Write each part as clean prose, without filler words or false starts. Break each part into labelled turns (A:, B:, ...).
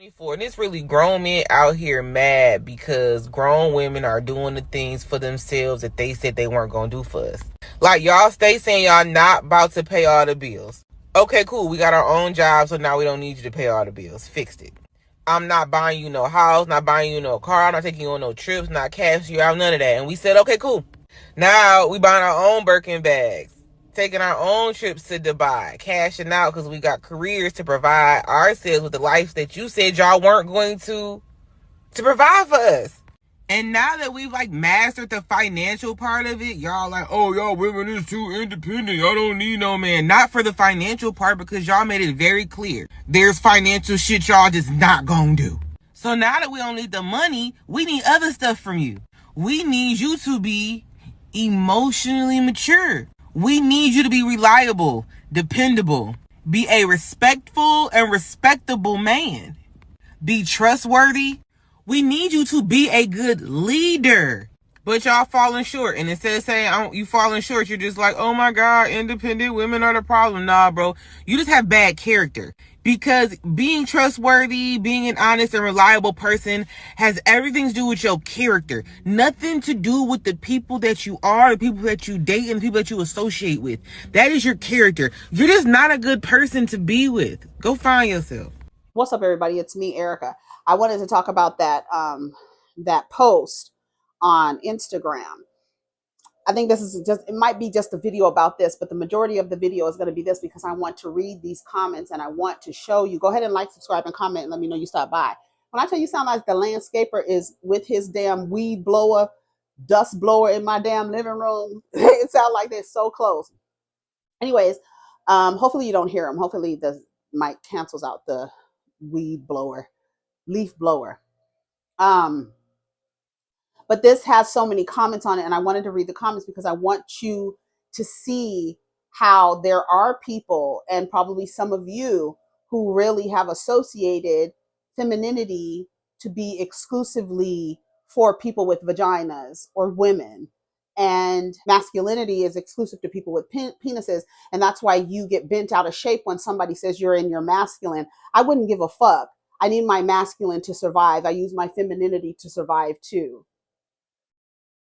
A: 2024, and it's really grown men out here mad because grown women are doing the things for themselves that they said they weren't gonna do for us. Like, y'all stay saying y'all not about to pay all the bills. Okay, cool. We got our own job, so now we don't need you to pay all the bills. Fixed it. I'm not buying you no house, not buying you no car, I'm not taking you on no trips, not cashing you out, none of that. And we said, okay, cool. Now we buying our own Birkin bags, taking our own trips to Dubai, cashing out because we got careers to provide ourselves with the life that you said y'all weren't going to provide for us. And now that we've like mastered the financial part of it, y'all like, oh, y'all women is too independent. Y'all don't need no man. Not for the financial part, because y'all made it very clear. There's financial shit y'all just not gonna do. So now that we don't need the money, we need other stuff from you. We need you to be emotionally mature. We need you to be reliable, dependable, be a respectful and respectable man, be trustworthy. We need you to be a good leader. But y'all falling short. And instead of saying you falling short, you're just like, oh my God, independent women are the problem. Nah, bro. You just have bad character. Because being trustworthy, being an honest and reliable person has everything to do with your character. Nothing to do with the people that you are, the people that you date, and the people that you associate with. That is your character. You're just not a good person to be with. Go find yourself.
B: What's up, everybody? It's me, Erica. I wanted to talk about that post on Instagram. I think this is just, it might be just a video about this, but the majority of the video is going to be this because I want to read these comments and I want to show you. Go ahead and like, subscribe, and comment and let me know you stopped by. When I tell you sound like the landscaper is with his damn weed blower, dust blower in my damn living room, it sounds like they're so close. Anyways, hopefully you don't hear him. Hopefully the mic cancels out the weed blower, leaf blower. But this has so many comments on it, and I wanted to read the comments because I want you to see how there are people, and probably some of you, who really have associated femininity to be exclusively for people with vaginas or women, and masculinity is exclusive to people with penises, and that's why you get bent out of shape when somebody says you're in your masculine. I wouldn't give a fuck. I need my masculine to survive. I use my femininity to survive too.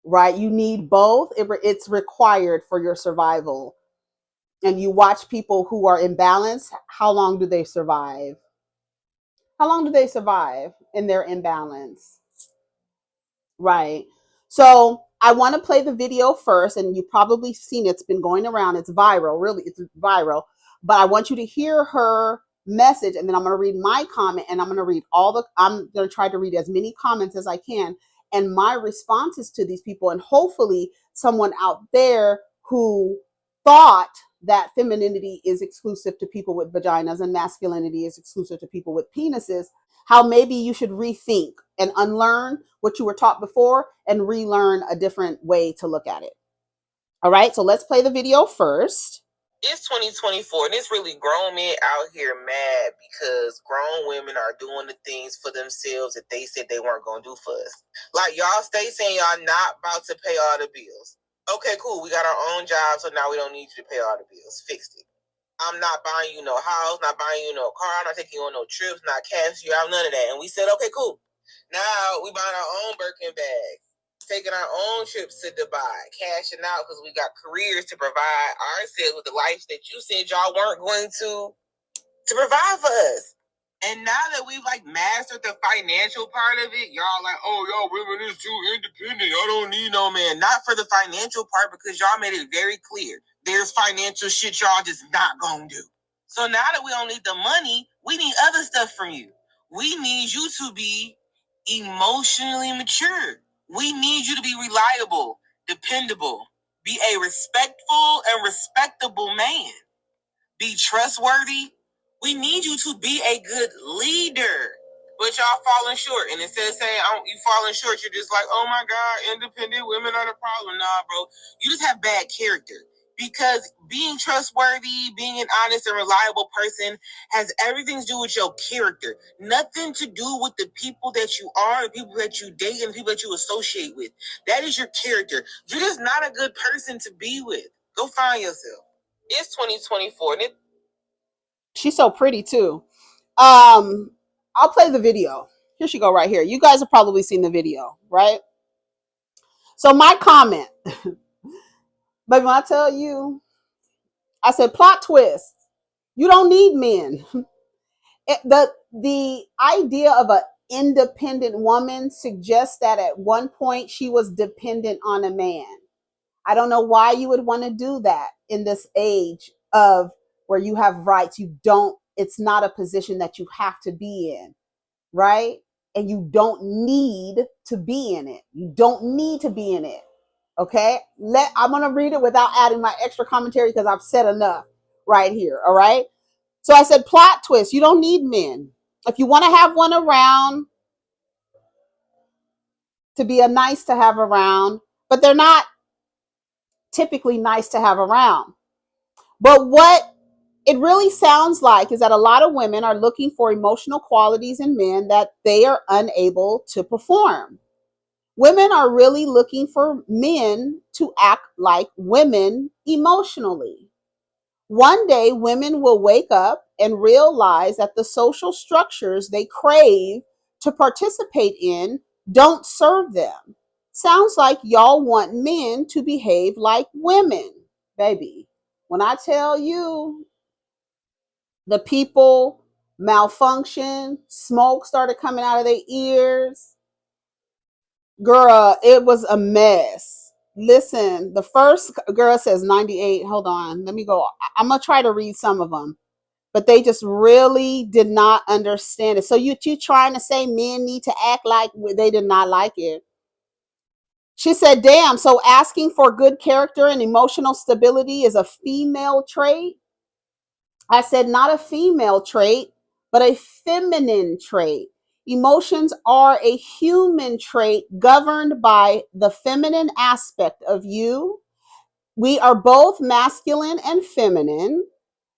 B: Right? You need both. It's required for your survival. And you watch people who are imbalanced. How long do they survive? How long do they survive in their imbalance? Right. So I want to play the video first, and you've probably seen it. It's been going around. It's viral. Really, it's viral. But I want you to hear her message, and then I'm going to read my comment, and I'm going to try to read as many comments as I can, and my responses to these people, and hopefully someone out there who thought that femininity is exclusive to people with vaginas and masculinity is exclusive to people with penises, how maybe you should rethink and unlearn what you were taught before and relearn a different way to look at it. All right, so let's play the video first.
A: It's 2024, and it's really grown men out here mad because grown women are doing the things for themselves that they said they weren't going to do for us. Like, y'all stay saying y'all not about to pay all the bills. Okay, cool. We got our own job, so now we don't need you to pay all the bills. Fixed it. I'm not buying you no house, not buying you no car, I'm not taking you on no trips, not cashing you out, none of that. And we said, okay, cool. Now we buying our own Birkin bags, taking our own trips to Dubai, cashing out because we got careers to provide ourselves with the life that you said y'all weren't going to provide for us. And now that we've like mastered the financial part of it, y'all like, oh, y'all women is too independent. Y'all don't need no man. Not for the financial part, because y'all made it very clear. There's financial shit y'all just not gonna do. So now that we don't need the money, we need other stuff from you. We need you to be emotionally mature. We need you to be reliable, dependable, be a respectful and respectable man, be trustworthy. We need you to be a good leader. But y'all falling short. And instead of saying you falling short, you're just like, oh my God, independent women are the problem. Nah, bro. You just have bad character. Because being trustworthy, being an honest and reliable person has everything to do with your character. Nothing to do with the people that you are, the people that you date, and the people that you associate with. That is your character. You're just not a good person to be with. Go find yourself. It's 2024.
B: She's so pretty too. Um, I'll play the video. Here she go right here. You guys have probably seen the video, right? So my comment, but when I tell you, I said plot twist. You don't need men. The idea of an independent woman suggests that at one point she was dependent on a man. I don't know why you would want to do that in this age of where you have rights. You don't, it's not a position that you have to be in, right? And you don't need to be in it. You don't need to be in it. Okay? I'm going to read it without adding my extra commentary because I've said enough right here. All right? So I said, plot twist. You don't need men. If you want to have one around, to be a nice to have around, but they're not typically nice to have around. But what it really sounds like is that a lot of women are looking for emotional qualities in men that they are unable to perform. Women are really looking for men to act like women emotionally. One day, women will wake up and realize that the social structures they crave to participate in don't serve them. Sounds like y'all want men to behave like women, baby. When I tell you the people malfunction, smoke started coming out of their ears, girl, it was a mess. Listen, the first girl says 98. Hold on, let me go. I'm gonna try to read some of them, but they just really did not understand it. So you trying to say men need to act like they did not like it. She said, "Damn, so asking for good character and emotional stability is a female trait?" I said, "Not a female trait, but a feminine trait. Emotions are a human trait governed by the feminine aspect of you. We are both masculine and feminine.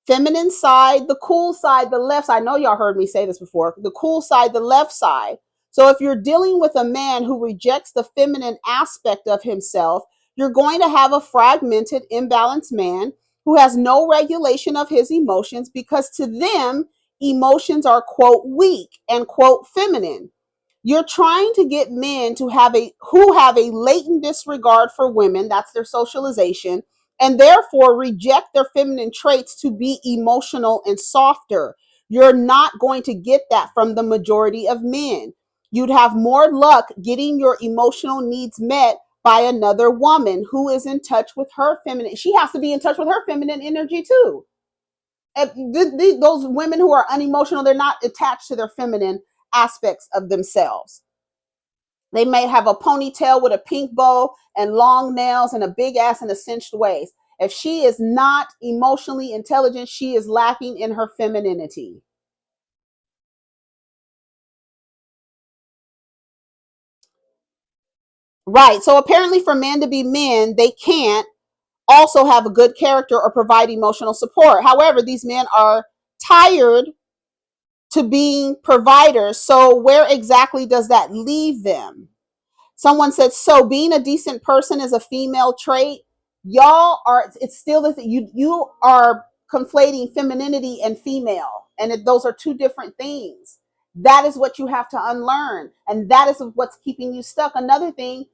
B: Feminine side, the cool side, the left side. I know y'all heard me say this before. The cool side, the left side. So if you're dealing with a man who rejects the feminine aspect of himself, you're going to have a fragmented, imbalanced man who has no regulation of his emotions because to them, emotions are, quote, weak and, quote, feminine. You're trying to get men to have a latent disregard for women, that's their socialization, and therefore reject their feminine traits to be emotional and softer. You're not going to get that from the majority of men. You'd have more luck getting your emotional needs met by another woman who is in touch with her feminine. She has to be in touch with her feminine energy too. Those women who are unemotional, they're not attached to their feminine aspects of themselves. They may have a ponytail with a pink bow and long nails and a big ass in a cinched waist. If she is not emotionally intelligent, she is lacking in her femininity. Right. So apparently, for men to be men, they can't also have a good character or provide emotional support. However, these men are tired to being providers. So where exactly does that leave them? Someone said, so being a decent person is a female trait. Y'all are, it's still the thing. You are conflating femininity and female. And those are two different things. That is what you have to unlearn. And that is what's keeping you stuck. Another thing,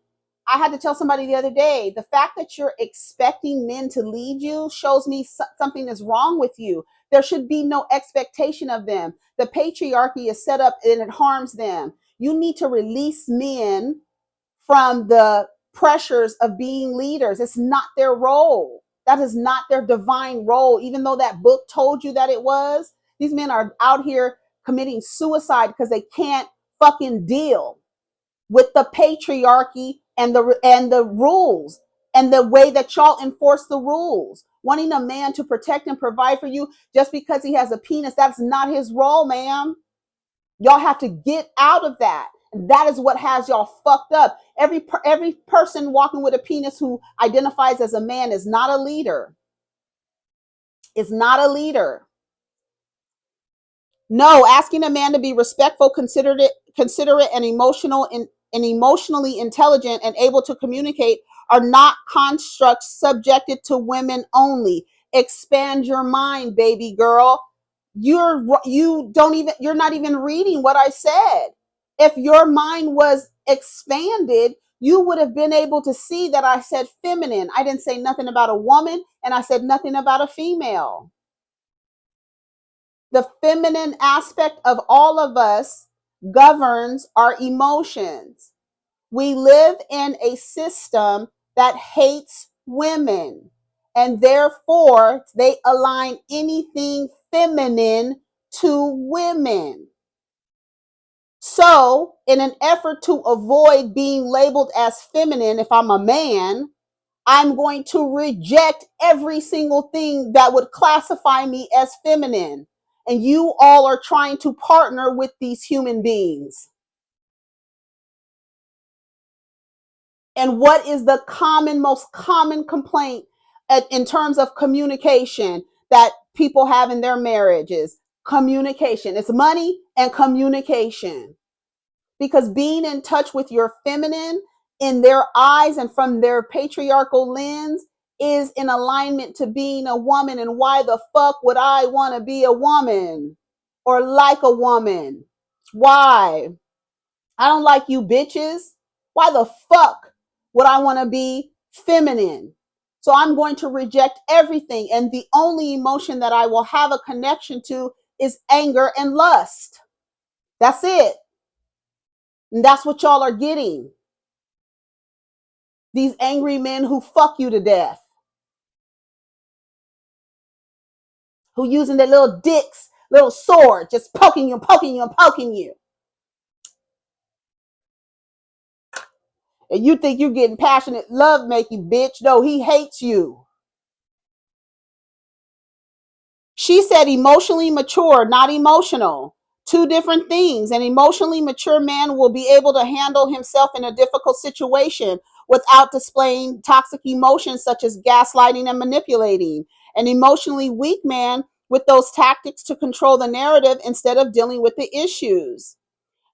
B: I had to tell somebody the other day, the fact that you're expecting men to lead you shows me something is wrong with you. There should be no expectation of them. The patriarchy is set up and it harms them. You need to release men from the pressures of being leaders. It's not their role. That is not their divine role, even though that book told you that it was. These men are out here committing suicide because they can't fucking deal with the patriarchy and the rules and the way that y'all enforce the rules. Wanting a man to protect and provide for you just because he has a penis, that's not his role, ma'am. Y'all have to get out of that. And that is what has y'all fucked up. Every person walking with a penis who identifies as a man is not a leader. Is not a leader. No, asking a man to be respectful, considerate, and emotionally intelligent and able to communicate are not constructs subjected to women only. Expand your mind, baby girl. you're not even reading what I said. If your mind was expanded, you would have been able to see that I said feminine. I didn't say nothing about a woman, and I said nothing about a female. The feminine aspect of all of us governs our emotions. We live in a system that hates women, and therefore they align anything feminine to women. So, in an effort to avoid being labeled as feminine, if I'm a man, I'm going to reject every single thing that would classify me as feminine. And you all are trying to partner with these human beings. And what is the most common complaint in terms of communication that people have in their marriages? Communication. It's money and communication. Because being in touch with your feminine in their eyes and from their patriarchal lens is in alignment to being a woman. And why the fuck would I want to be a woman or like a woman? Why? I don't like you bitches. Why the fuck would I want to be feminine? So I'm going to reject everything. And the only emotion that I will have a connection to is anger and lust. That's it. And that's what y'all are getting. These angry men who fuck you to death. Who using their little dicks, little sword, just poking you, poking you, and poking you. And you think you're getting passionate love making, bitch. No, he hates you. She said emotionally mature, not emotional. Two different things. An emotionally mature man will be able to handle himself in a difficult situation without displaying toxic emotions such as gaslighting and manipulating. An emotionally weak man with those tactics to control the narrative instead of dealing with the issues.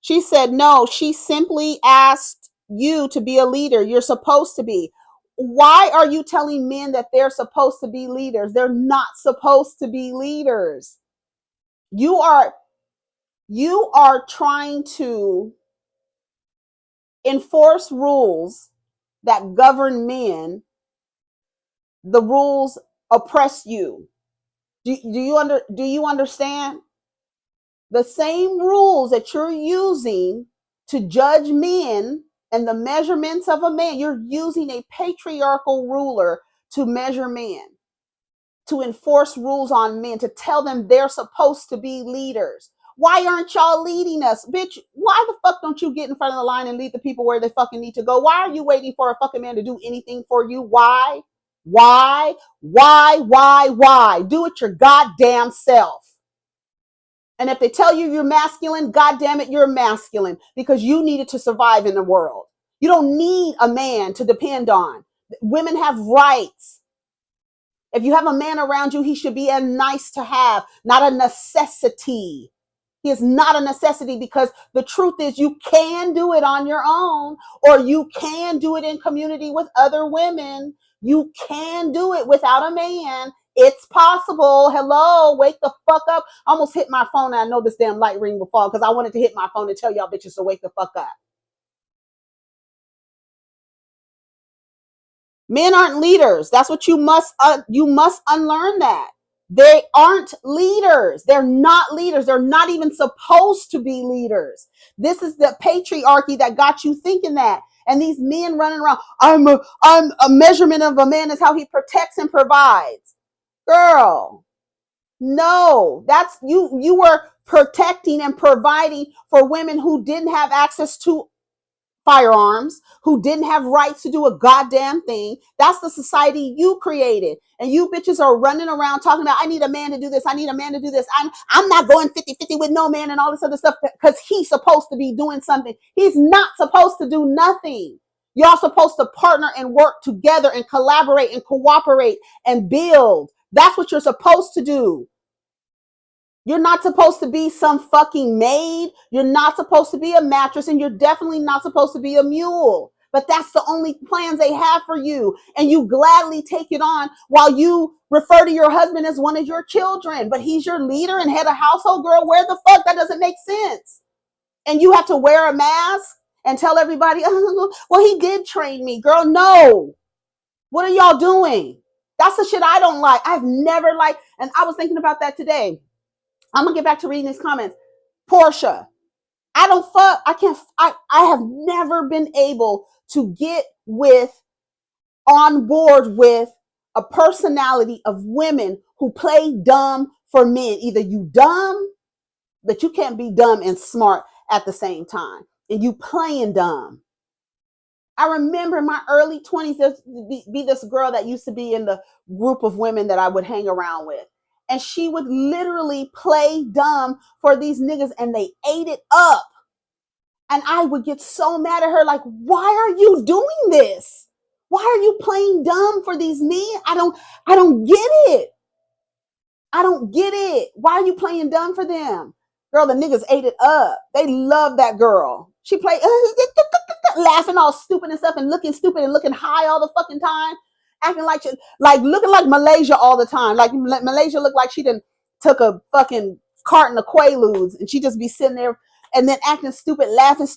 B: She said, no, she simply asked you to be a leader. You're supposed to be. Why are you telling men that they're supposed to be leaders? They're not supposed to be leaders. You are trying to enforce rules that govern men. The rules oppress you. Do you understand? The same rules that you're using to judge men and the measurements of a man, you're using a patriarchal ruler to measure men, to enforce rules on men, to tell them they're supposed to be leaders. Why aren't y'all leading us? Bitch, why the fuck don't you get in front of the line and lead the people where they fucking need to go? Why are you waiting for a fucking man to do anything for you? Why? Why? Do it your goddamn self. And if they tell you you're masculine, God damn it, you're masculine because you needed to survive in the world. You don't need a man to depend on. Women have rights. If you have a man around you, he should be a nice to have, not a necessity. He is not a necessity because the truth is you can do it on your own or you can do it in community with other women. You can do it without a man. It's possible. Hello, wake the fuck up. I almost hit my phone and I know this damn light ring will fall because I wanted to hit my phone and tell y'all bitches to wake the fuck up. Men aren't leaders. That's what you must unlearn that. They aren't leaders. They're not leaders. They're not even supposed to be leaders. This is the patriarchy that got you thinking that. And these men running around, I'm a measurement of a man is how he protects and provides. Girl, no, that's you were protecting and providing for women who didn't have access to firearms, who didn't have rights to do a goddamn thing. That's the society you created. And you bitches are running around talking about, I need a man to do this. I need a man to do this. I'm not going 50-50 with no man and all this other stuff because he's supposed to be doing something. He's not supposed to do nothing. Y'all supposed to partner and work together and collaborate and cooperate and build. That's what you're supposed to do. You're not supposed to be some fucking maid. You're not supposed to be a mattress, and you're definitely not supposed to be a mule. but that's the only plans they have for you. And you gladly take it on while you refer to your husband as one of your children, but he's your leader and head of household. Girl, where the fuck? That doesn't make sense. And you have to wear a mask and tell everybody, oh, well, he did train me. Girl, no. What are y'all doing? That's the shit I don't like. I've never liked, and I was thinking about that today. I'm gonna get back to reading these comments. Portia, I don't fuck. I can't. I have never been able to get with on board with a personality of women who play dumb for men. Either you dumb, but you can't be dumb and smart at the same time, and you playing dumb. I remember in my early 20s, there be this girl that used to be in the group of women that I would hang around with. And she would literally play dumb for these niggas and they ate it up. And I would get so mad at her, like, why are you doing this? Why are you playing dumb for these men? I don't get it. I don't get it. Why are you playing dumb for them? Girl, the niggas ate it up. They love that girl. She played laughing all stupid and stuff and looking stupid and looking high all the fucking time. Acting like she, like looking like Malaysia all the time. Like Malaysia looked like she done took a fucking carton of Quaaludes and she just be sitting there and then acting stupid, laughing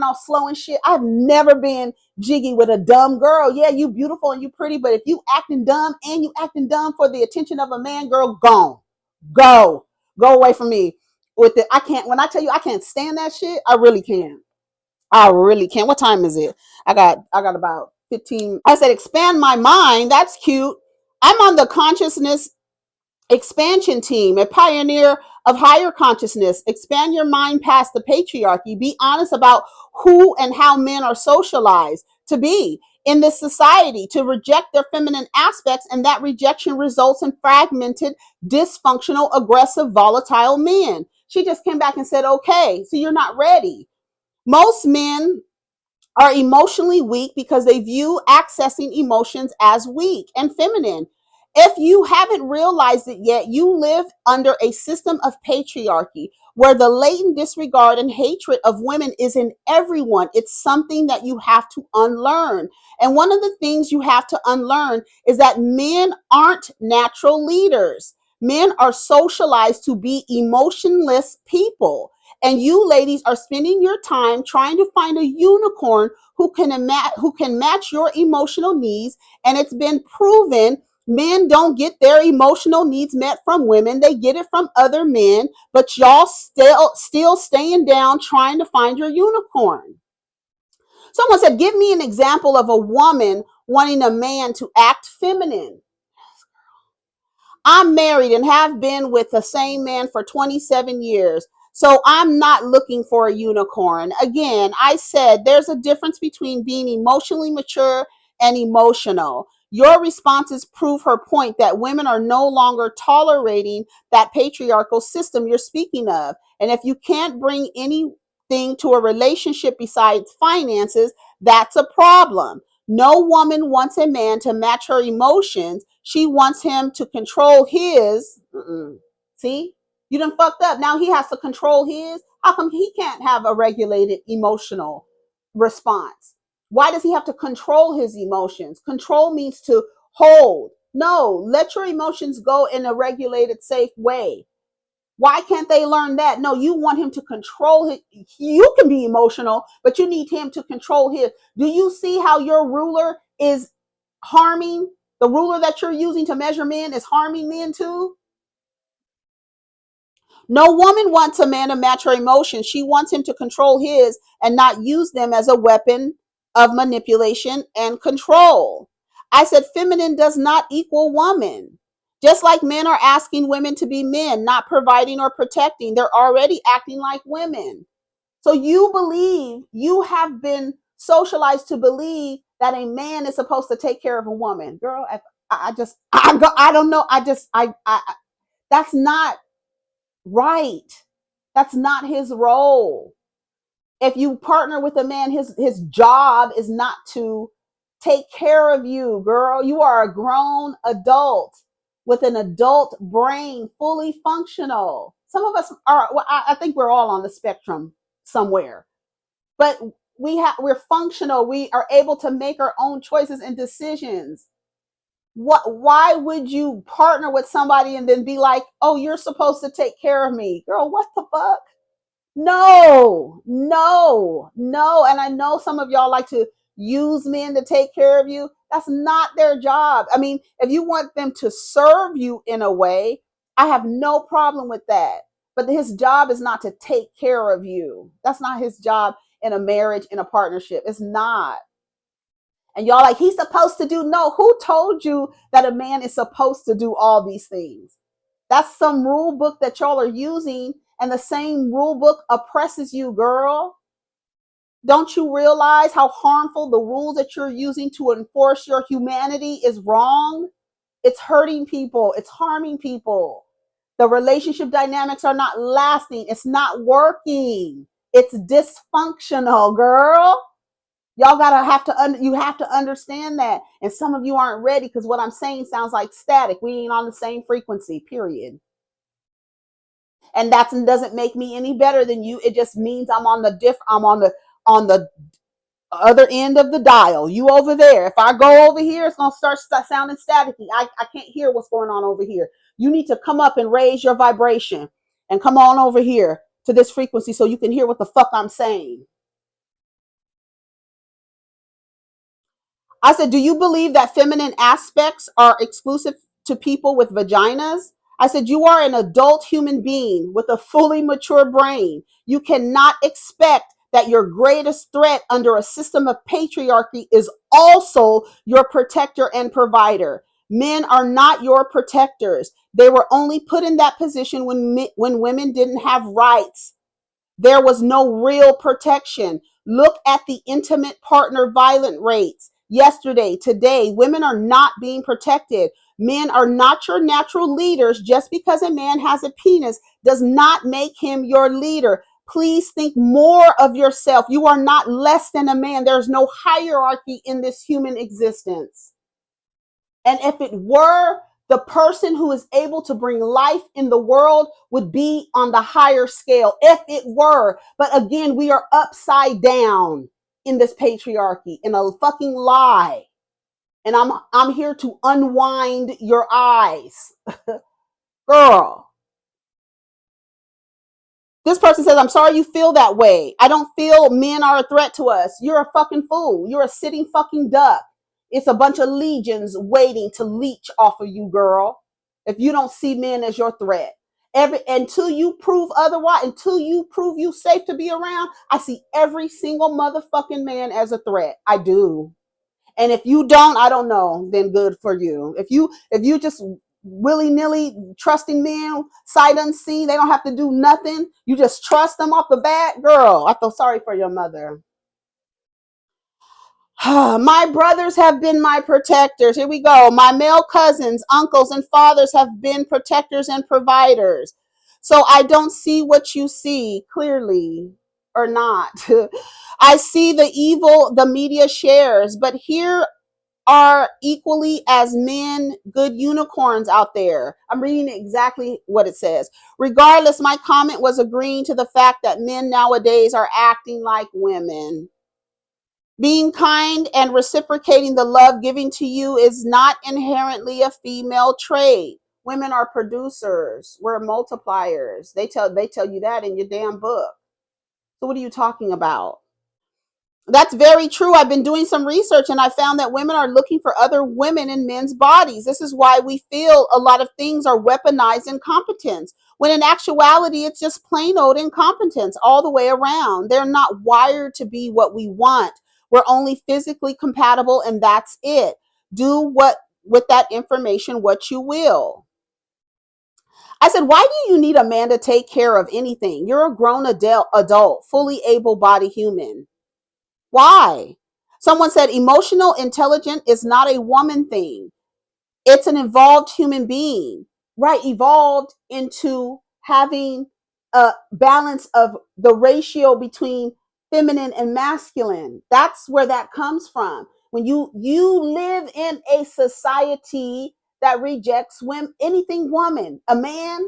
B: all slow and shit. I've never been jiggy with a dumb girl. Yeah, you beautiful and you pretty, but if you acting dumb and you acting dumb for the attention of a man, girl, gone. Go away from me with it. I can't, when I tell you I can't stand that shit, I really can. I really can't. What time is it? I got about 15. I said expand my mind. That's cute. I'm on the consciousness expansion team, a pioneer of higher consciousness. Expand your mind past the patriarchy. Be honest about who and how men are socialized to be in this society, to reject their feminine aspects, and that rejection results in fragmented, dysfunctional, aggressive, volatile men. She just came back and said, okay, so you're not ready. Most men are emotionally weak because they view accessing emotions as weak and feminine. If you haven't realized it yet, you live under a system of patriarchy where the latent disregard and hatred of women is in everyone. It's something that you have to unlearn. And one of the things you have to unlearn is that men aren't natural leaders. Men are socialized to be emotionless people. And you ladies are spending your time trying to find a unicorn who can match your emotional needs. And it's been proven men don't get their emotional needs met from women. They get it from other men, but y'all still staying down trying to find your unicorn. Someone said, give me an example of a woman wanting a man to act feminine. I'm married and have been with the same man for 27 years. So I'm not looking for a unicorn. Again, I said there's a difference between being emotionally mature and emotional. Your responses prove her point that women are no longer tolerating that patriarchal system you're speaking of. And if you can't bring anything to a relationship besides finances, that's a problem. No woman wants a man to match her emotions. She wants him to control his. See, you done fucked up. Now he has to control his. How come he can't have a regulated emotional response? Why does he have to control his emotions? Control means to hold. No, let your emotions go in a regulated, safe way. Why can't they learn that? No, you want him to control it. You can be emotional, but you need him to control his. Do you see how your ruler is harming? The ruler that you're using to measure men is harming men too. No woman wants a man to match her emotions. She wants him to control his and not use them as a weapon of manipulation and control. I said feminine does not equal woman. Just like men are asking women to be men, not providing or protecting, they're already acting like women. So you believe, you have been socialized to believe that a man is supposed to take care of a woman. Girl, I don't know. That's not right. That's not his role. If you partner with a man, his job is not to take care of you, girl. You are a grown adult with an adult brain, fully functional. Some of us are, well, I think we're all on the spectrum somewhere. But we're functional. We are able to make our own choices and decisions. Why would you partner with somebody and then be like, oh, you're supposed to take care of me? Girl, what the fuck? No, no, no. And I know some of y'all like to use men to take care of you. That's not their job. I mean, if you want them to serve you in a way, I have no problem with that. But his job is not to take care of you. That's not his job in a marriage, in a partnership. It's not. And y'all like, he's supposed to do. No, who told you that a man is supposed to do all these things? That's some rule book that y'all are using, and the same rule book oppresses you, girl. Don't you realize how harmful the rules that you're using to enforce your humanity is wrong? It's hurting people, it's harming people. The relationship dynamics are not lasting, it's not working. It's dysfunctional, girl. Y'all gotta you have to understand that. And some of you aren't ready because what I'm saying sounds like static. We ain't on the same frequency, period. And that doesn't make me any better than you. It just means I'm on the other end of the dial. You over there. If I go over here, it's gonna start sounding staticky. I can't hear what's going on over here. You need to come up and raise your vibration and come on over here to this frequency so you can hear what the fuck I'm saying. I said, do you believe that feminine aspects are exclusive to people with vaginas? I said, you are an adult human being with a fully mature brain. You cannot expect that your greatest threat under a system of patriarchy is also your protector and provider. Men are not your protectors. They were only put in that position when women didn't have rights. There was no real protection. Look at the intimate partner violent rates. Yesterday, today, women are not being protected. Men are not your natural leaders. Just because a man has a penis does not make him your leader. Please think more of yourself. You are not less than a man. There's no hierarchy in this human existence. And if it were, the person who is able to bring life in the world would be on the higher scale, if it were. But again, we are upside down in this patriarchy, in a fucking lie. And I'm here to unwind your eyes. Girl, this person says, I'm sorry you feel that way. I don't feel men are a threat to us. You're a fucking fool. You're a sitting fucking duck. It's a bunch of legions waiting to leech off of you, girl. If you don't see men as your threat. Until you prove otherwise, until you prove you safe to be around, I see every single motherfucking man as a threat. I do. And if you don't, I don't know, then good for you. If you just willy-nilly trusting men, sight unseen, they don't have to do nothing. You just trust them off the bat, girl. I feel sorry for your mother. My brothers have been my protectors. Here we go. My male cousins, uncles, and fathers have been protectors and providers. So I don't see what you see clearly or not. I see the evil the media shares, but here are equally as men good unicorns out there. I'm reading exactly what it says. Regardless, my comment was agreeing to the fact that men nowadays are acting like women. Being kind and reciprocating the love given to you is not inherently a female trait. Women are producers. We're multipliers. They tell you that in your damn book. So what are you talking about? That's very true. I've been doing some research and I found that women are looking for other women in men's bodies. This is why we feel a lot of things are weaponized incompetence, when in actuality, it's just plain old incompetence all the way around. They're not wired to be what we want. We're only physically compatible and that's it. Do what with that information what you will. I said, why do you need a man to take care of anything? You're a grown adult, fully able-bodied human. Why? Someone said emotional intelligence is not a woman thing. It's an evolved human being, right? Evolved into having a balance of the ratio between feminine and masculine. That's where that comes from. When you live in a society that rejects women, anything woman, a man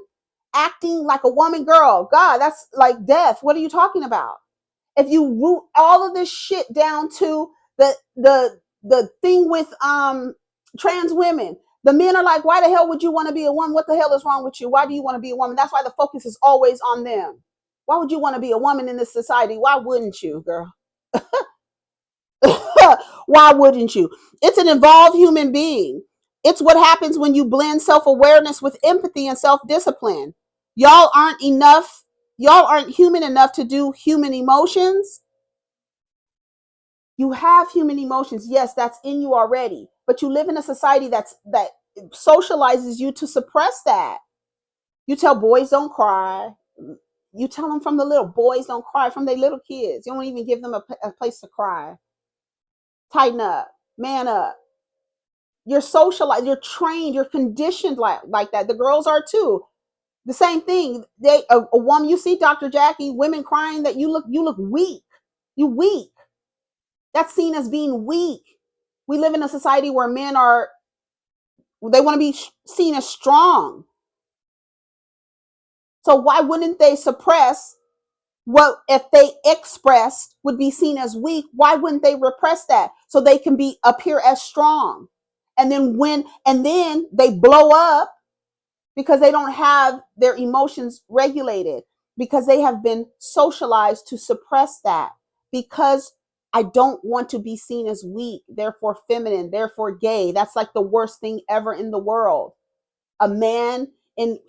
B: acting like a woman, girl, God, that's like death. What are you talking about? If you root all of this shit down to the thing with trans women, the men are like, why the hell would you want to be a woman? What the hell is wrong with you? Why do you want to be a woman? That's why the focus is always on them. Why would you want to be a woman in this society? Why wouldn't you, girl? Why wouldn't you? It's an evolved human being. It's what happens when you blend self-awareness with empathy and self-discipline. Y'all aren't enough. Y'all aren't human enough to do human emotions. You have human emotions. Yes, that's in you already. But you live in a society that socializes you to suppress that. You tell boys don't cry. You tell them from the little boys don't cry from their little kids. You don't even give them a place to cry. Tighten up, man up. You're socialized, you're trained, you're conditioned like that. The girls are too. The same thing. A woman, you see Dr. Jackie, women crying that you look weak. You weak. That's seen as being weak. We live in a society where men are, they want to be seen as strong. So why wouldn't they suppress what if they expressed would be seen as weak? Why wouldn't they repress that so they can be appear as strong? And then they blow up because they don't have their emotions regulated, because they have been socialized to suppress that, because I don't want to be seen as weak, therefore feminine, therefore gay. That's like the worst thing ever in the world. A man in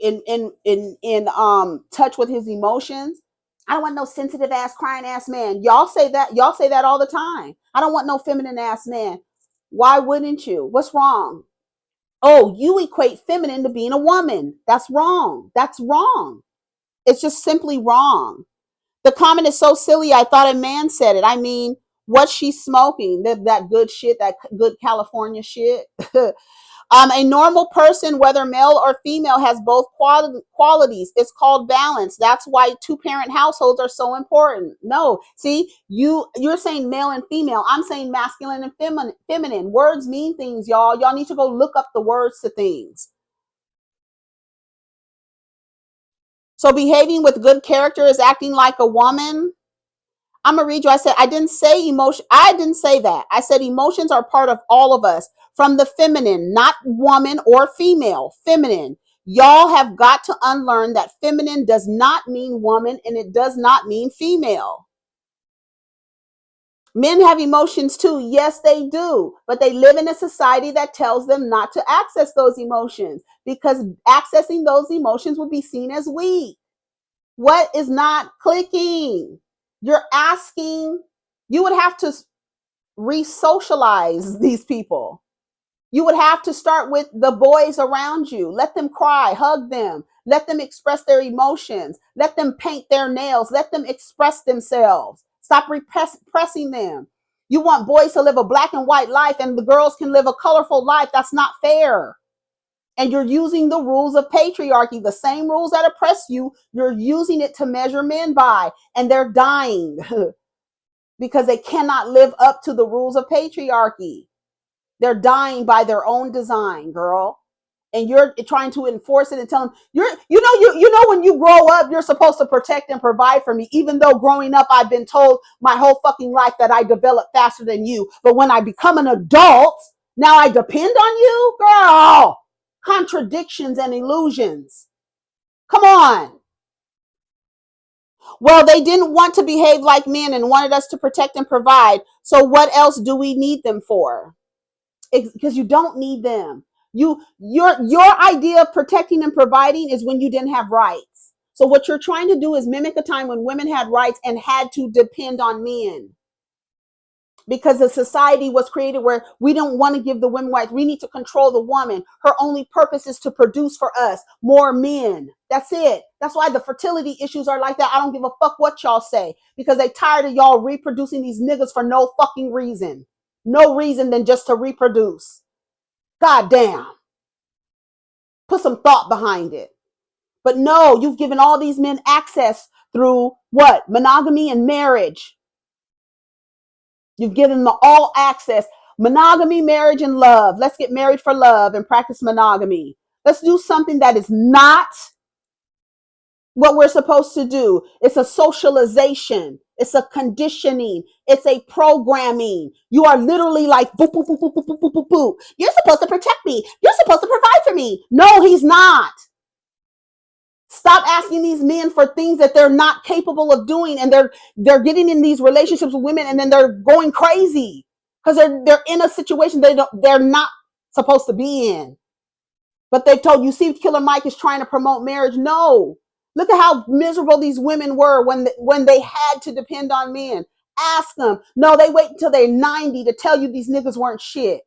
B: touch with his emotions. I don't want no sensitive ass crying ass man. Y'all say that all the time. I don't want no feminine ass man. Why wouldn't you? What's wrong? Oh, you equate feminine to being a woman. That's wrong. That's wrong. It's just simply wrong. The comment is so silly. I thought a man said it. I mean, what's she smoking? That good shit, that good California shit. A normal person, whether male or female, has both qualities. It's called balance. That's why two-parent households are so important. No, see, you're saying male and female. I'm saying masculine and feminine. Words mean things, y'all. Y'all need to go look up the words to things. So behaving with good character is acting like a woman. I'm gonna read you. I said I didn't say emotion. I didn't say that. I said emotions are part of all of us, from the feminine, not woman or female. Feminine. Y'all have got to unlearn that feminine does not mean woman and it does not mean female. Men have emotions too. Yes, they do. But they live in a society that tells them not to access those emotions, because accessing those emotions would be seen as weak. What is not clicking? You're asking, you would have to re-socialize these people. You would have to start with the boys around you. Let them cry, hug them, let them express their emotions, let them paint their nails, let them express themselves. Stop repressing them. You want boys to live a black and white life and the girls can live a colorful life. That's not fair. And you're using the rules of patriarchy, the same rules that oppress you, you're using it to measure men by, and they're dying because they cannot live up to the rules of patriarchy. They're dying by their own design, girl. And you're trying to enforce it and tell them you know when you grow up you're supposed to protect and provide for me, even though growing up I've been told my whole fucking life that I develop faster than you. But when I become an adult, now I depend on you, girl. Contradictions and illusions. Come on. Well, they didn't want to behave like men and wanted us to protect and provide. So what else do we need them for? Because you don't need them. Your idea of protecting and providing is when you didn't have rights. So what you're trying to do is mimic a time when women had rights and had to depend on men, because the society was created where we don't want to give the women rights. We need to control the woman. Her only purpose is to produce for us more men. That's it. That's why the fertility issues are like that. I don't give a fuck what y'all say, because they tired of y'all reproducing these niggas for no fucking reason. No reason than just to reproduce. God damn. Put some thought behind it. But no, you've given all these men access through what? Monogamy and marriage. You've given them all access. Monogamy, marriage, and love. Let's get married for love and practice monogamy. Let's do something that is not what we're supposed to do. It's a socialization. It's a conditioning. It's a programming. You are literally like, boop, boop, boop, boop, boop, boop, boop, boop. You're supposed to protect me. You're supposed to provide for me. No, he's not. Stop asking these men for things that they're not capable of doing, and they're getting in these relationships with women, and then they're going crazy because they're in a situation they're not supposed to be in. But they've told you, see, Killer Mike is trying to promote marriage. No, look at how miserable these women were when they had to depend on men. Ask them. No, they wait until they're 90 to tell you these niggas weren't shit.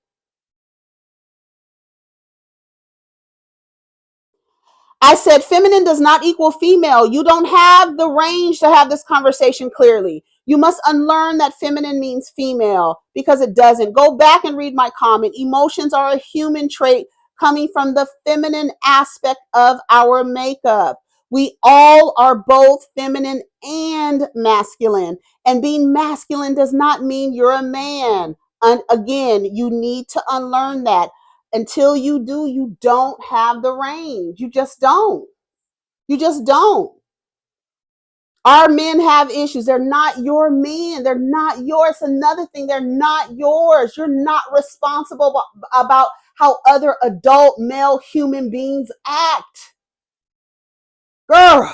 B: I said feminine does not equal female. You don't have the range to have this conversation clearly. You must unlearn that feminine means female because it doesn't. Go back and read my comment. Emotions are a human trait coming from the feminine aspect of our makeup. We all are both feminine and masculine. And being masculine does not mean you're a man. And again, you need to unlearn that. Until you do, you don't have the range. You just don't. You just don't. Our men have issues. They're not your men. They're not yours. Another thing, they're not yours. You're not responsible about how other adult male human beings act. Girl,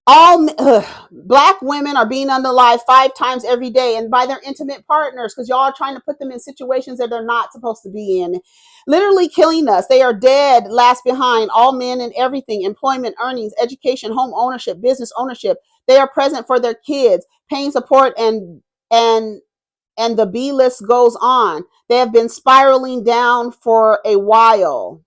B: all black women are being unalived 5 times every day, and by their intimate partners, because y'all are trying to put them in situations that they're not supposed to be in, literally killing us. They are dead last behind, all men and everything: employment, earnings, education, home ownership, business ownership. They are present for their kids, paying support, and the B list goes on. They have been spiraling down for a while.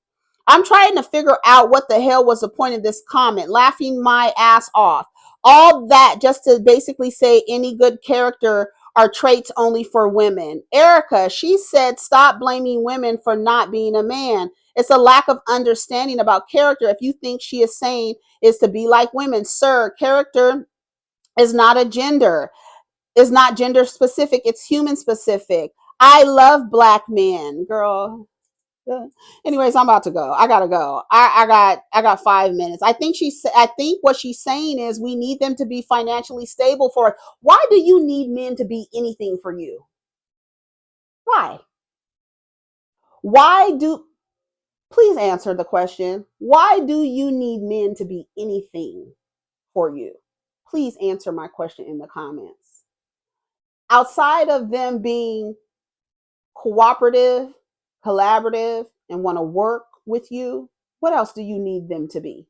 B: I'm trying to figure out what the hell was the point of this comment, laughing my ass off. All that just to basically say any good character are traits only for women. Erica, she said, stop blaming women for not being a man. It's a lack of understanding about character if you think she is saying is to be like women. Sir, character is not a gender. Is not gender specific. It's human specific. I love black men, girl. Anyways, I'm about to go. I gotta go. I got 5 minutes. I think what she's saying is we need them to be financially stable for it. Why do you need men to be anything for you? Why? Why do Please answer the question. Why do you need men to be anything for you? Please answer my question in the comments. Outside of them being cooperative, collaborative, and want to work with you, what else do you need them to be?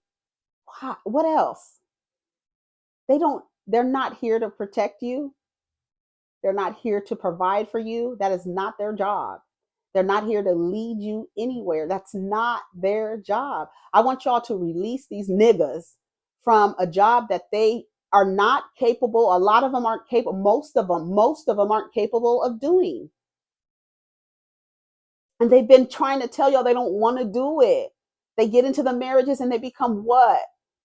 B: What else? They're not here to protect you. They're not here to provide for you. That is not their job. They're not here to lead you anywhere. That's not their job. I want y'all to release these niggas from a job that they are not capable. A lot of them aren't capable. Most of them aren't capable of doing. And they've been trying to tell y'all they don't want to do it. They get into the marriages and they become what?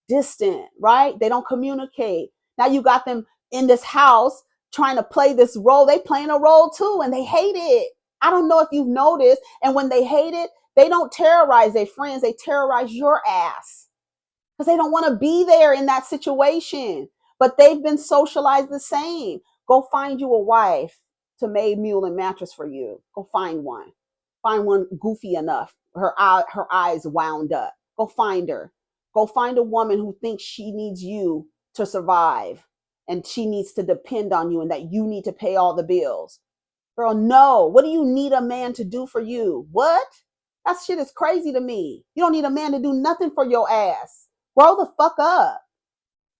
B: Distant, right? They don't communicate. Now you got them in this house trying to play this role. They playing a role too, and they hate it. I don't know if you've noticed. And when they hate it, they don't terrorize their friends. They terrorize your ass because they don't want to be there in that situation. But they've been socialized the same. Go find you a wife to made mule and mattress for you. Go find one. Find one goofy enough. Her eyes wound up. Go find her. Go find a woman who thinks she needs you to survive and she needs to depend on you and that you need to pay all the bills. Girl, no. What do you need a man to do for you? What? That shit is crazy to me. You don't need a man to do nothing for your ass. Grow the fuck up.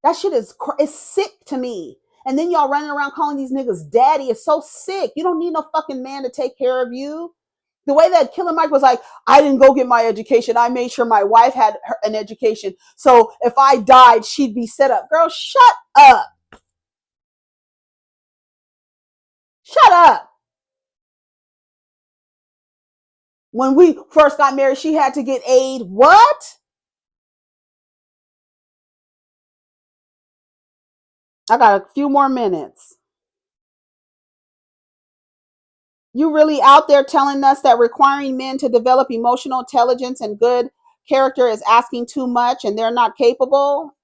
B: That shit is sick to me. And then y'all running around calling these niggas daddy is so sick. You don't need no fucking man to take care of you. The way that Killer Mike was like, I didn't go get my education. I made sure my wife had an education. So if I died, she'd be set up. Girl, shut up. Shut up. When we first got married, she had to get aid. What? I got a few more minutes. You really out there telling us that requiring men to develop emotional intelligence and good character is asking too much and they're not capable?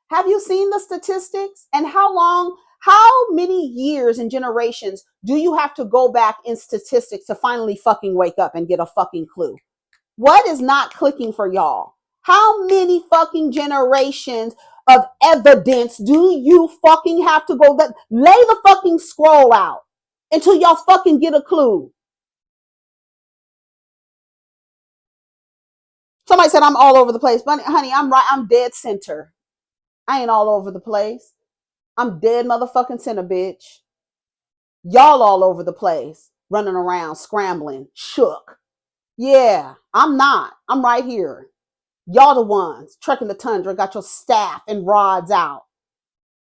B: Have you seen the statistics? And how many years and generations do you have to go back in statistics to finally fucking wake up and get a fucking clue? What is not clicking for y'all? How many fucking generations of evidence do you fucking have to go that lay the fucking scroll out until y'all fucking get a clue? Somebody said I'm all over the place, but honey, I'm right. I'm dead center. I ain't all over the place. I'm dead motherfucking center, bitch. Y'all all over the place, running around, scrambling, shook. Yeah, I'm not. I'm right here. Y'all the ones trekking the tundra, got your staff and rods out,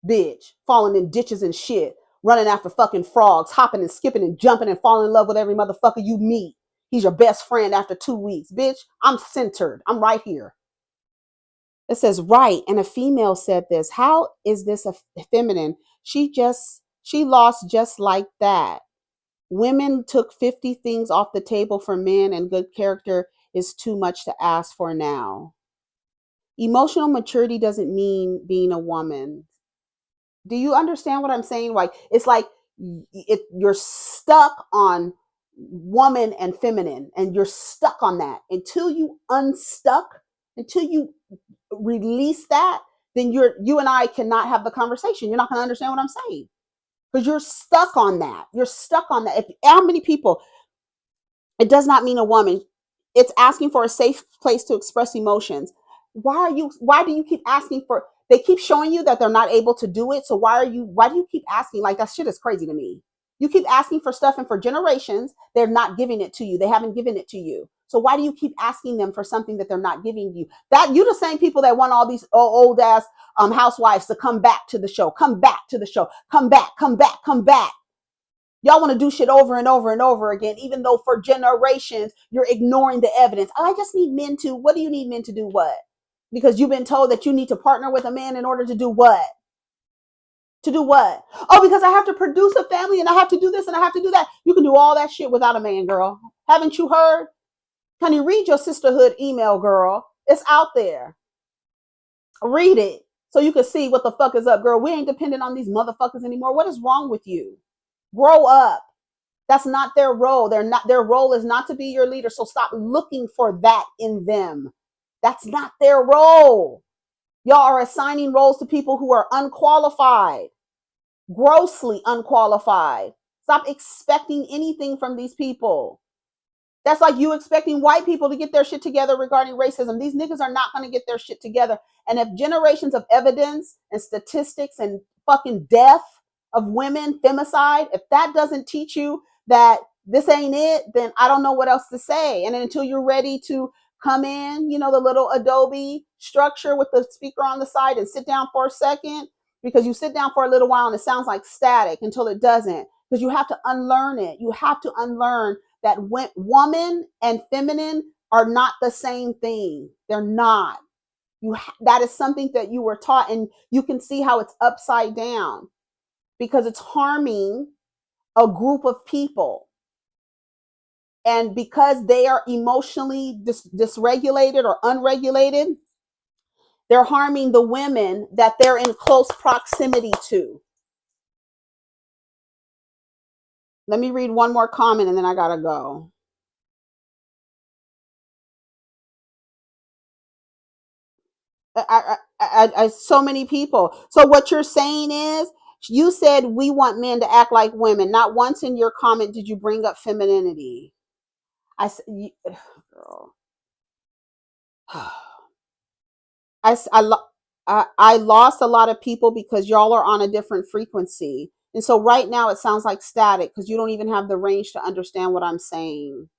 B: bitch, falling in ditches and shit, running after fucking frogs, hopping and skipping and jumping and falling in love with every motherfucker you meet. He's your best friend after 2 weeks, bitch. I'm centered. I'm right here. It says right, and a female said this. How is this a feminine? She lost just like that. Women took 50 things off the table for men, and good character is too much to ask for now. Emotional maturity doesn't mean being a woman. Do you understand what I'm saying? Like, it's like you're stuck on woman and feminine, and you're stuck on that until you unstuck, until you release that. Then you and I cannot have the conversation. You're not going to understand what I'm saying because you're stuck on that. You're stuck on that. How many people? It does not mean a woman. It's asking for a safe place to express emotions. Why do you keep asking for, they keep showing you that they're not able to do it. So why do you keep asking? Like, that shit is crazy to me. You keep asking for stuff, and for generations, they're not giving it to you. They haven't given it to you. So why do you keep asking them for something that they're not giving you? That you the same people that want all these old ass housewives to come back to the show, come back to the show, come back, come back, come back. Y'all want to do shit over and over and over again, even though for generations you're ignoring the evidence. Oh, I just need men to, what do you need men to do what? Because you've been told that you need to partner with a man in order to do what? To do what? Oh, because I have to produce a family and I have to do this and I have to do that. You can do all that shit without a man, girl. Haven't you heard? Can you read your sisterhood email, girl? It's out there. Read it so you can see what the fuck is up, girl. We ain't dependent on these motherfuckers anymore. What is wrong with you? Grow up. That's not their role. Their role is not to be your leader. So stop looking for that in them. That's not their role. Y'all are assigning roles to people who are unqualified, grossly unqualified. Stop expecting anything from these people. That's like you expecting white people to get their shit together regarding racism. These niggas are not going to get their shit together. And if generations of evidence and statistics and fucking death of women, femicide, if that doesn't teach you that this ain't it, then I don't know what else to say. And then until you're ready to come in, the little Adobe structure with the speaker on the side and sit down for a second, because you sit down for a little while and it sounds like static until it doesn't, because you have to unlearn it. You have to unlearn that woman and feminine are not the same thing. They're not. That is something that you were taught, and you can see how it's upside down because it's harming a group of people. And because they are emotionally dysregulated or unregulated, they're harming the women that they're in close proximity to. Let me read one more comment and then I gotta go. So many people. So what you're saying is, you said we want men to act like women. Not once in your comment did you bring up femininity. I said, girl, I lost a lot of people because y'all are on a different frequency, and so right now it sounds like static because you don't even have the range to understand what I'm saying.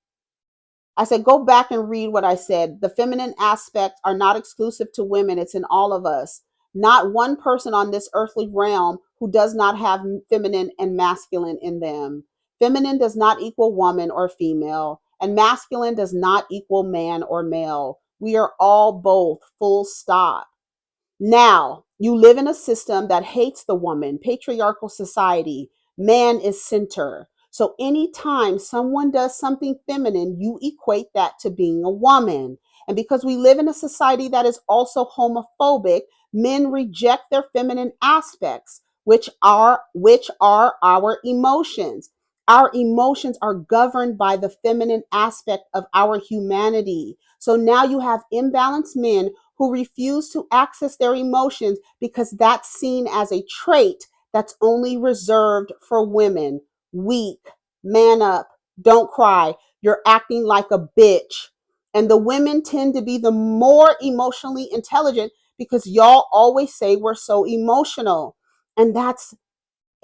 B: I said, go back and read what I said. The feminine aspects are not exclusive to women. It's in all of us. Not one person on this earthly realm who does not have feminine and masculine in them. Feminine does not equal woman or female, and masculine does not equal man or male. We are all both, full stop. Now, you live in a system that hates the woman, patriarchal society. Man is center. So anytime someone does something feminine, you equate that to being a woman. And because we live in a society that is also homophobic, Men reject their feminine aspects, which are our emotions. Our emotions are governed by the feminine aspect of our humanity. So now you have imbalanced men who refuse to access their emotions because that's seen as a trait that's only reserved for women. Weak, man up, don't cry, you're acting like a bitch. And the women tend to be the more emotionally intelligent because y'all always say we're so emotional. And that's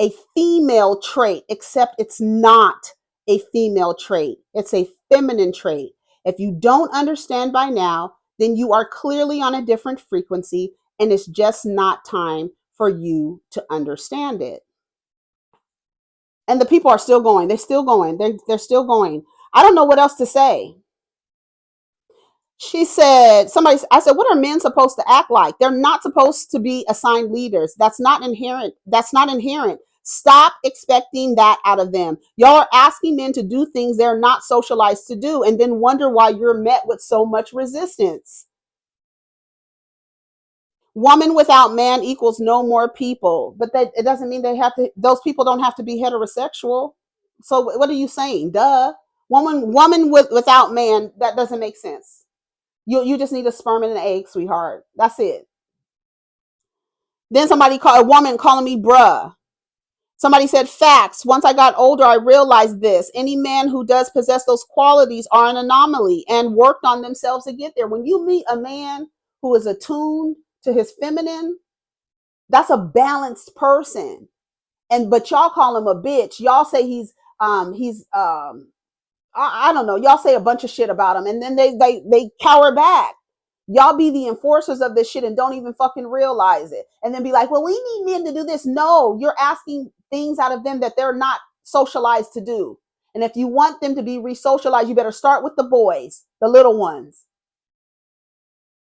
B: a female trait, except it's not a female trait. It's a feminine trait. If you don't understand by now, then you are clearly on a different frequency and it's just not time for you to understand it. And the people are still going. They're still going. They're still going. I don't know what else to say. She said, I said, what are men supposed to act like? They're not supposed to be assigned leaders. That's not inherent. That's not inherent. Stop expecting that out of them. Y'all are asking men to do things they're not socialized to do and then wonder why you're met with so much resistance. Woman without man equals no more people, but that it doesn't mean those people don't have to be heterosexual. So what are you saying? Duh. Woman without man, that doesn't make sense. You just need a sperm and an egg, sweetheart. That's it. Then somebody called a woman calling me bruh. Somebody said facts. Once I got older, I realized this. Any man who does possess those qualities are an anomaly and worked on themselves to get there. When you meet a man who is attuned to his feminine, that's a balanced person. But y'all call him a bitch. Y'all say I don't know. Y'all say a bunch of shit about him, and then they cower back. Y'all be the enforcers of this shit and don't even fucking realize it, and then be like, "Well, we need men to do this." No, you're asking things out of them that they're not socialized to do. And if you want them to be re-socialized, you better start with the boys, the little ones,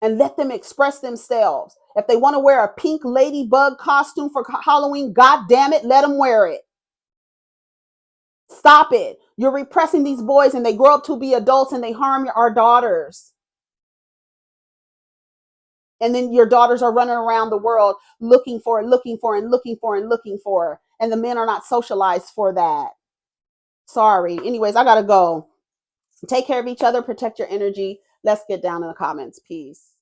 B: and let them express themselves. If they want to wear a pink ladybug costume for Halloween, god damn it, let them wear it. Stop it. You're repressing these boys and they grow up to be adults and they harm our daughters. And then your daughters are running around the world looking for and looking for and looking for and looking for. And the men are not socialized for that. Sorry. Anyways, I got to go. Take care of each other. Protect your energy. Let's get down in the comments. Peace.